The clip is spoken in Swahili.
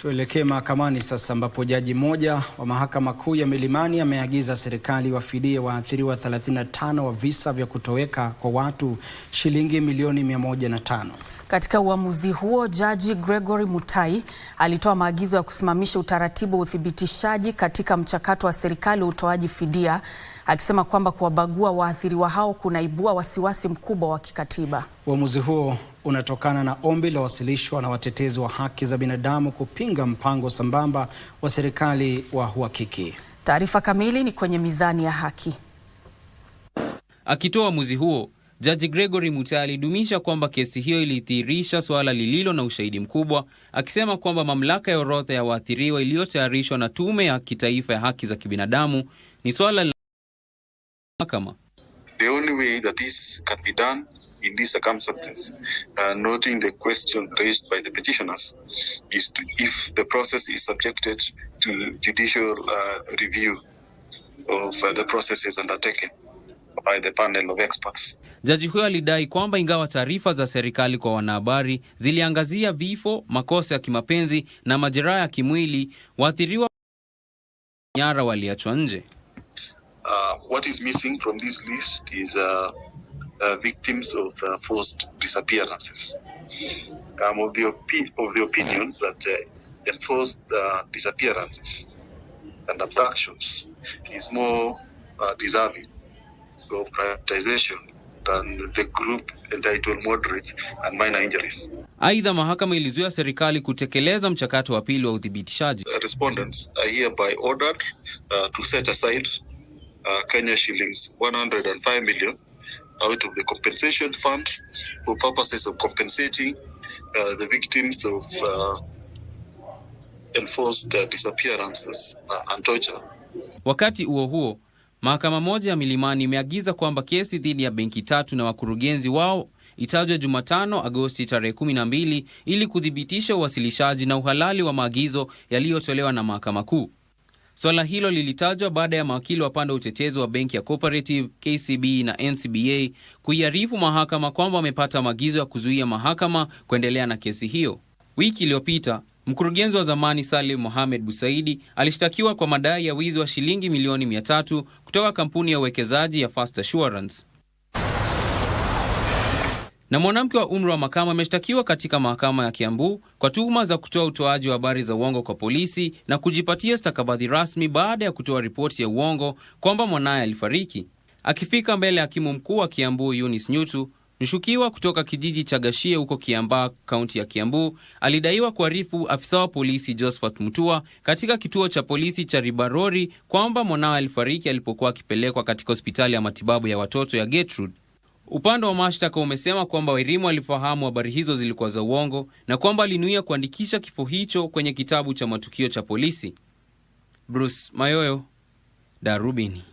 Tuelekee mahakamani sasa, ambapo jaji mmoja wa mahakama kuu ya Milimani ameagiza serikali wafidie waathiriwa 35 wa visa vya kutoweka kwa watu shilingi milioni 105. Katika uamuzi huo, Jaji Gregory Mutai alitoa maagizo ya kusimamisha utaratibu wa uthibitishaji katika mchakato wa serikali wa utoaji fidia, akisema kwamba kuwabagua waathiriwa hao kunaibua wasiwasi mkubwa wa kikatiba. Uamuzi huo unatokana na ombi la wasilishwa na watetezi wa haki za binadamu kupinga mpango sambamba wa serikali wa uhakiki. Taarifa kamili ni kwenye Mizani ya Haki. Akitoa uamuzi huo, Jaji Gregory Mutai alidumisha kwamba kesi hiyo ilidhihirisha swala lililo na ushahidi mkubwa, akisema kwamba mamlaka ya orodha ya waathiriwa iliyotayarishwa na Tume ya Kitaifa ya Haki za Kibinadamu ni swala la mahakama. The only way that this can be done in these circumstances, noting the question raised by the petitioners, is if the process is subjected to judicial review of the processes undertaken by the panel of experts. Jaji huyo alidai kwamba ingawa taarifa za serikali kwa wanahabari ziliangazia vifo, makosa ya kimapenzi na majeraha ya kimwili, waathiriwa nyara waliachwa nje. What is missing from this list is victims of forced disappearances. I'm of the opinion that enforced disappearances and abductions is more deserving of prioritization than the group entitled moderate and minor injuries. Aidha, mahakama ilizuia serikali kutekeleza mchakato wa pili wa uthibitishaji. Respondents are hereby ordered to set aside Kenya shillings 105 million out of the compensation fund for purposes of compensating the victims of enforced disappearances and torture. Wakati huo, mahakama moja ya Milimani imeagiza kwamba kesi dhidi ya benki tatu na wakurugenzi wao itajwe Jumatano Agosti tarehe 12 ili kudhibitisha uwasilishaji na uhalali wa maagizo yaliyotolewa na mahakama kuu. Swala hilo lilitajwa baada ya mawakili wa pande utetezi wa benki ya Cooperative, KCB na NCBA kuiarifu mahakama kwamba wamepata maagizo ya kuzuia mahakama kuendelea na kesi hiyo. Wiki iliyopita, mkurugenzi wa zamani Salim Mohamed Busaidi alishtakiwa kwa madai ya wizi wa shilingi milioni 300 kutoka kampuni ya uwekezaji ya First Assurance. Na mwanamke wa umri wa makamo ameshtakiwa katika mahakama ya Kiambu kwa tuhuma za kutoa utoaji wa habari za uongo kwa polisi na kujipatia stakabadhi rasmi baada ya kutoa ripoti ya uongo kwamba mwanaye alifariki. Akifika mbele ya hakimu mkuu wa Kiambu Eunice Nyutu, mshukiwa kutoka kijiji cha Gashie huko Kiambaa, kaunti ya Kiambu, alidaiwa kuarifu afisa wa polisi Josephat Mutua katika kituo cha polisi cha Ribarori kwamba mwanawe alifariki alipokuwa akipelekwa katika hospitali ya matibabu ya watoto ya Gertrude. Upande wa mashtaka umesema kwamba Wairimu alifahamu habari hizo zilikuwa za uongo na kwamba alinuia kuandikisha kifo hicho kwenye kitabu cha matukio cha polisi. Bruce Mayoyo, Darubini.